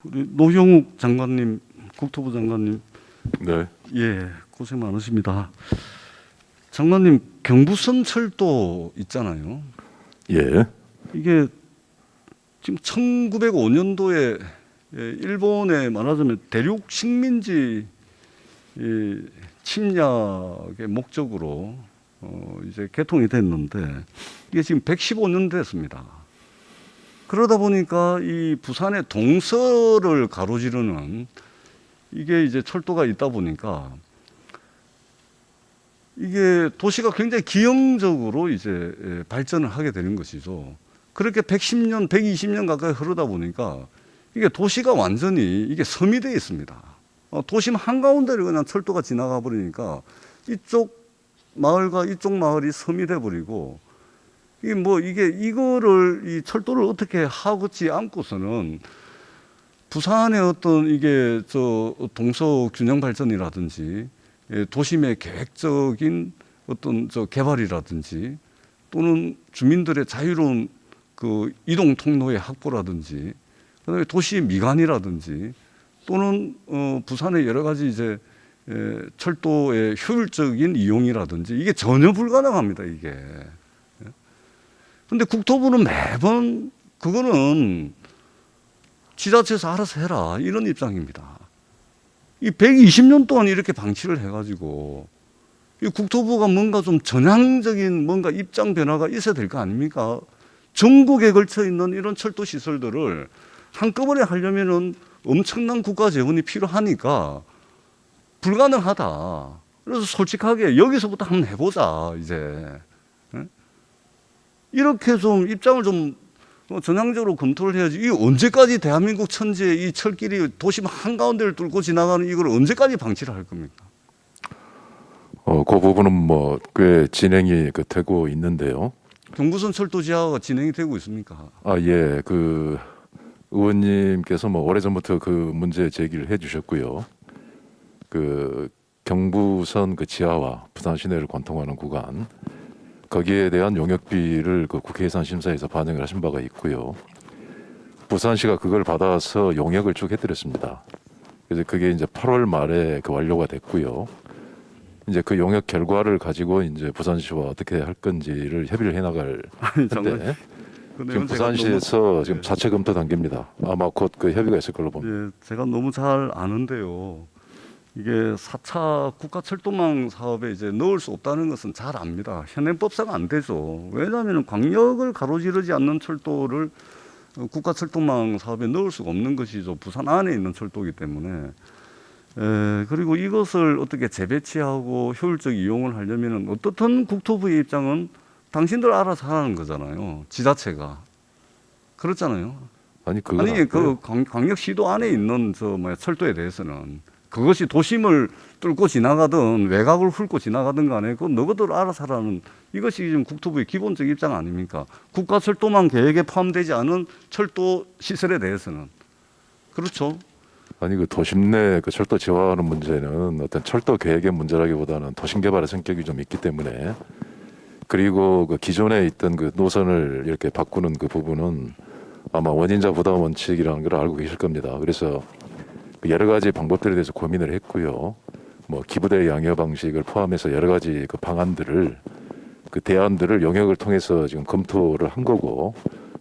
우리 노형욱 장관님, 국토부 장관님, 네. 예, 고생 많으십니다. 장관님, 경부선 철도 있잖아요. 예. 이게 지금 1905년도에 일본의 말하자면 대륙 식민지 침략의 목적으로 이제 개통이 됐는데 이게 지금 115년 됐습니다. 그러다 보니까 이 부산의 동서를 가로지르는 이게 이제 철도가 있다 보니까 이게 도시가 굉장히 기형적으로 이제 발전을 하게 되는 것이죠. 그렇게 110년, 120년 가까이 흐르다 보니까 이게 도시가 완전히 이게 섬이 되어 있습니다. 도심 한가운데를 그냥 철도가 지나가 버리니까 이쪽 마을과 이쪽 마을이 섬이 돼 버리고 이거를 이 철도를 어떻게 하지 않고서는 부산의 어떤 이게 동서 균형 발전이라든지 도심의 계획적인 어떤 개발이라든지 또는 주민들의 자유로운 그 이동 통로의 확보라든지 그다음에 도시 미관이라든지 또는 부산의 여러 가지 이제 철도의 효율적인 이용이라든지 이게 전혀 불가능합니다, 이게. 근데 국토부는 매번 그거는 지자체에서 알아서 해라 이런 입장입니다. 이 120년 동안 이렇게 방치를 해가지고 이 국토부가 뭔가 좀 전향적인 뭔가 입장 변화가 있어야 될 거 아닙니까? 전국에 걸쳐 있는 이런 철도 시설들을 한꺼번에 하려면은 엄청난 국가 재원이 필요하니까 불가능하다. 그래서 솔직하게 여기서부터 한번 해보자 이제. 이렇게 좀 입장을 좀 전향적으로 검토를 해야지. 이 언제까지 대한민국 천지의 이 철길이 도심 한가운데를 뚫고 지나가는 이걸 언제까지 방치를 할 겁니까? 그 부분은 뭐 꽤 진행이 되고 있는데요. 경부선 철도 지하가 진행이 되고 있습니까? 예. 그 의원님께서 뭐 오래전부터 그 문제 제기를 해주셨고요. 그 경부선 그 지하와 부산 시내를 관통하는 구간 거기에 대한 용역비를 그 국회 예산 심사에서 반영을 하신 바가 있고요. 부산시가 그걸 받아서 용역을 쭉 해드렸습니다. 그래서 그게 이제 8월 말에 그 완료가 됐고요. 이제 그 용역 결과를 가지고 이제 부산시와 어떻게 할 건지를 협의를 해나갈 텐데 지금 부산시에서 지금 자체 검토 단계입니다. 아마 곧 그 협의가 있을 걸로 봅니다. 예, 제가 너무 잘 아는데요. 이게 4차 국가철도망 사업에 이제 넣을 수 없다는 것은 잘 압니다. 현행법상 안 되죠. 왜냐하면 광역을 가로지르지 않는 철도를 국가철도망 사업에 넣을 수가 없는 것이죠. 부산 안에 있는 철도이기 때문에. 그리고 이것을 어떻게 재배치하고 효율적 이용을 하려면 어떻든 국토부의 입장은 당신들 알아서 하는 거잖아요. 지자체가. 그렇잖아요. 아니 그 광역시도 안에 있는 철도에 대해서는 그것이 도심을 뚫고 지나가든 외곽을 훑고 지나가든 간에 그건 너희들 알아서 하라는 이것이 지금 국토부의 기본적 입장 아닙니까? 국가철도망 계획에 포함되지 않은 철도 시설에 대해서는. 그렇죠. 아니 그 도심 내 그 철도 지하화하는 문제는 어떤 철도 계획의 문제라기보다는 도심 개발의 성격이 좀 있기 때문에 그리고 그 기존에 있던 그 노선을 이렇게 바꾸는 그 부분은 아마 원인자 부담 원칙이라는 걸 알고 계실 겁니다. 그래서 여러 가지 방법들에 대해서 고민을 했고요. 뭐 기부대 양여 방식을 포함해서 여러 가지 그 방안들을 그 대안들을 용역을 통해서 지금 검토를 한 거고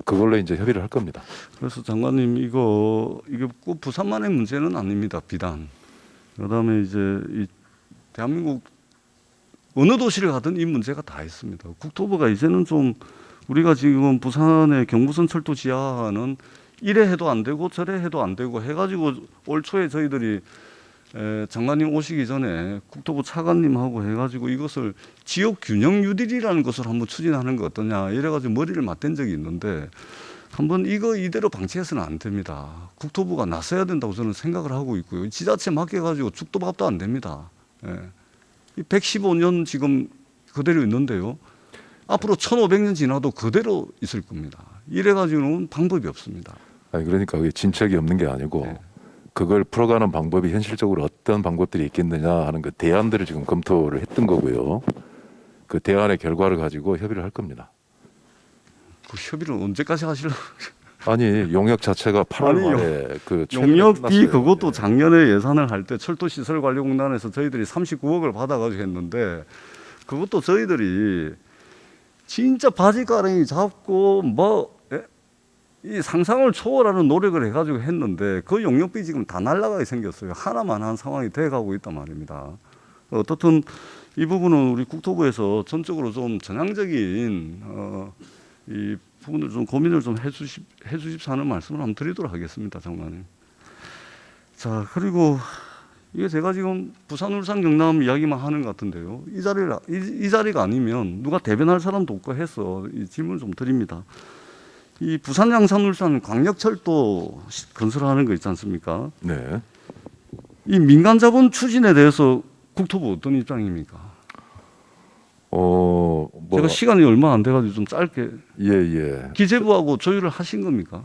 그걸로 이제 협의를 할 겁니다. 그래서 장관님 이게 꼭 부산만의 문제는 아닙니다. 비단. 그다음에 이제 이 대한민국 어느 도시를 가든 이 문제가 다 있습니다. 국토부가 이제는 좀 우리가 지금 부산의 경부선 철도 지하는 이래 해도 안 되고 저래 해도 안 되고 해가지고 올 초에 저희들이 장관님 오시기 전에 국토부 차관님하고 해가지고 이것을 지역 균형 뉴딜이라는 것을 한번 추진하는 거 어떠냐 이래가지고 머리를 맞댄 적이 있는데 한번 이대로 방치해서는 안 됩니다. 국토부가 나서야 된다고 저는 생각을 하고 있고요. 지자체 맡겨가지고 죽도 밥도 안 됩니다. 115년 지금 그대로 있는데요. 앞으로 1500년 지나도 그대로 있을 겁니다. 이래가지고는 방법이 없습니다. 아니 그러니까 그게 진척이 없는 게 아니고 네. 그걸 풀어가는 방법이 현실적으로 어떤 방법들이 있겠느냐 하는 그 대안들을 지금 검토를 했던 거고요. 그 대안의 결과를 가지고 협의를 할 겁니다. 그 협의를 언제까지 하시려고? 아니 용역 자체가 8월 아니, 말에 그 최근에 용역비 끝났어요. 그것도 예. 작년에 예산을 할 때 철도시설관리공단에서 저희들이 39억을 받아가지고 했는데 그것도 저희들이 진짜 바지가랑이 잡고 이 상상을 초월하는 노력을 해가지고 했는데 그 용역비 지금 다 날라가게 생겼어요. 하나만 한 상황이 돼가고 있단 말입니다. 어떻든 이 부분은 우리 국토부에서 전적으로 좀 전향적인 이 부분을 좀 고민을 좀 해주십사 하는 말씀을 한번 드리도록 하겠습니다, 장관님. 자, 그리고 이게 제가 지금 부산, 울산, 경남 이야기만 하는 것 같은데요. 이 자리가 아니면 누가 대변할 사람도 없고 해서 이 질문 좀 드립니다. 이 부산, 양산, 울산 광역철도 건설하는 거 있지 않습니까? 네. 이 민간 자본 추진에 대해서 국토부 어떤 입장입니까? 뭐 제가 시간이 얼마 안 돼가지고 좀 짧게 예. 기재부하고 조율을 하신 겁니까?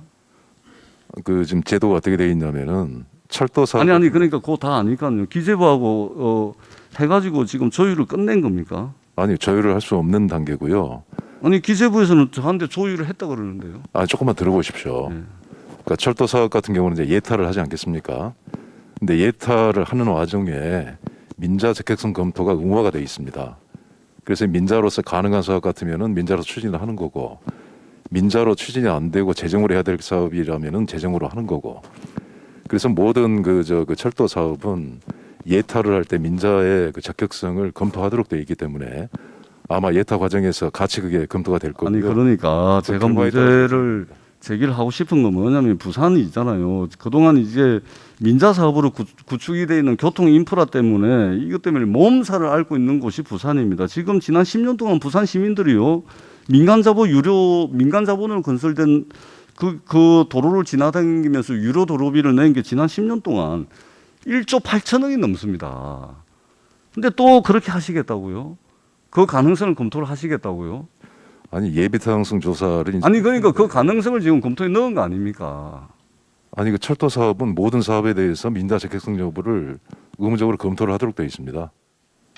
그 지금 제도가 어떻게 돼 있냐면은 철도 사업 아니 그러니까 그거 다 아니까요. 기재부하고 해가지고 지금 조율을 끝낸 겁니까? 아니 조율을 할 수 없는 단계고요. 아니 기재부에서는 저한테 조율을 했다 그러는데요. 아 조금만 들어보십시오. 네. 그러니까 철도 사업 같은 경우는 이제 예타를 하지 않겠습니까? 근데 예타를 하는 와중에 민자 적격성 검토가 의무화가 돼 있습니다. 그래서 민자로서 가능한 사업 같으면은 민자로 추진을 하는 거고, 민자로 추진이 안 되고 재정으로 해야 될 사업이라면은 재정으로 하는 거고. 그래서 모든 그 철도 사업은 예타를 할 때 민자의 그 적격성을 검토하도록 되어 있기 때문에 아마 예타 과정에서 같이 그게 검토가 될 거고요. 아니 그러니까 그 제가 결과에 문제를 제기를 하고 싶은 건 뭐냐면 부산이 있잖아요. 그동안 이제 민자 사업으로 구축이 되어 있는 교통 인프라 때문에 이것 때문에 몸살을 앓고 있는 곳이 부산입니다. 지금 지난 10년 동안 부산 시민들이요. 민간 자본으로 건설된 그 도로를 지나다니면서 유료 도로비를 낸 게 지난 10년 동안 1조 8천억이 넘습니다. 근데 또 그렇게 하시겠다고요? 그 가능성을 검토를 하시겠다고요? 아니 예비 타당성 조사를 이제 아니 그러니까 그 가능성을 지금 검토에 넣은 거 아닙니까? 아니 그 철도 사업은 모든 사업에 대해서 민자 적격성 여부를 의무적으로 검토를 하도록 되어 있습니다.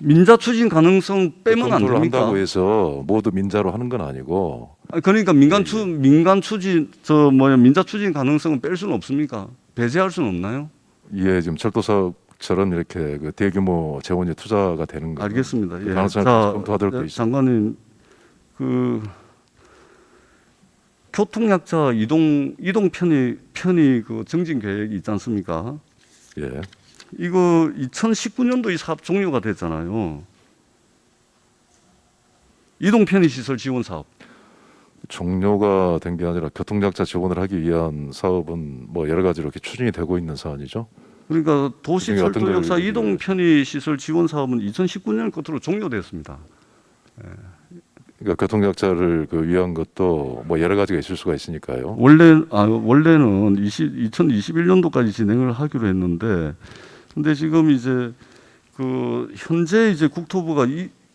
민자 추진 가능성 빼면 안 검토를 됩니까? 한다고 해서 모두 민자로 하는 건 아니고 아니, 그러니까 민간 추진 민자 추진 가능성은 뺄 수는 없습니까? 배제할 수는 없나요? 예 지금 철도 사업처럼 이렇게 그 대규모 재원이 투자가 되는 거 알겠습니다. 예. 가능성을 자, 검토하도록 되어 있습니다. 장관님 그 교통약자 이동 편의 그 정진 계획이 있지 않습니까? 예. 이거 2019년도 이 사업 종료가 됐잖아요. 이동 편의 시설 지원 사업. 종료가 된 게 아니라 교통약자 지원을 하기 위한 사업은 뭐 여러 가지로 이렇게 추진이 되고 있는 사안이죠. 그러니까 도시 그중에 철도 어떤 역사 걸- 이동 편의 시설 지원 사업은 2019년 끝으로 종료됐습니다. 그러니까 교통약자를 그 위한 것도 뭐 여러 가지가 있을 수가 있으니까요. 원래는 2021년도까지 진행을 하기로 했는데, 근데 지금 이제 그 현재 이제 국토부가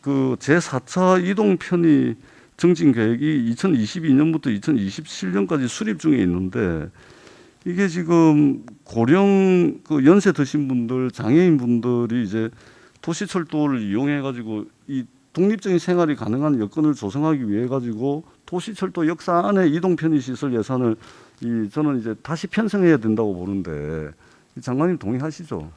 그 제4차 이동 편의 정진 계획이 2022년부터 2027년까지 수립 중에 있는데, 이게 지금 고령 그 연세 드신 분들, 장애인 분들이 이제 도시철도를 이용해 가지고 이 독립적인 생활이 가능한 여건을 조성하기 위해 가지고 도시철도 역사 안에 이동 편의 시설 예산을 저는 이제 다시 편성해야 된다고 보는데 장관님 동의하시죠?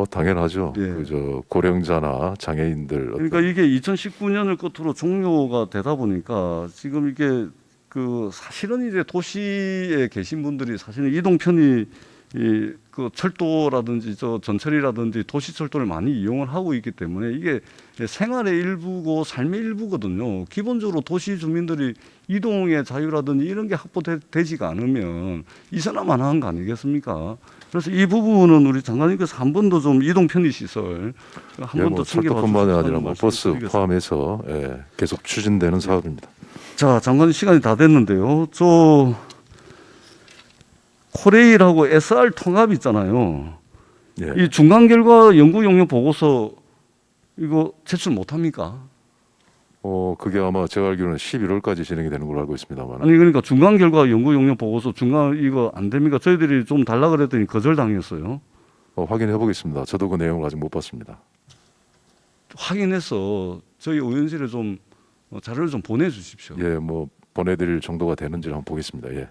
당연하죠. 예. 그저 고령자나 장애인들 그러니까 이게 2019년을 끝으로 종료가 되다 보니까 지금 이게 그 사실은 이제 도시에 계신 분들이 사실은 이동 편의 그 철도라든지 전철이라든지 도시철도를 많이 이용을 하고 있기 때문에 이게 생활의 일부고 삶의 일부거든요. 기본적으로 도시 주민들이 이동의 자유라든지 이런 게 확보되지가 않으면 이산화만 하는 거 아니겠습니까? 그래서 이 부분은 우리 장관님께서 한 번 더 좀 이동 편의 시설 한 번 더 챙겨봐 철도뿐만이 아니라 뭐 주시면 버스 말씀드리겠습니다. 포함해서 계속 추진되는 사업입니다. 자, 장관님 시간이 다 됐는데요. 코레일하고 SR 통합 있잖아요. 예. 이 중간 결과 연구 용역 보고서 이거 제출 못 합니까? 그게 아마 제가 알기로는 11월까지 진행이 되는 걸로 알고 있습니다만. 아니 그러니까 중간 결과 연구 용역 보고서 중간 이거 안 됩니까? 저희들이 좀 달라 그랬더니 거절당했어요. 확인해 보겠습니다. 저도 그 내용을 아직 못 봤습니다. 확인해서 저희 의원실에 좀 자료를 좀 보내주십시오. 예, 뭐 보내드릴 정도가 되는지 한번 보겠습니다. 예.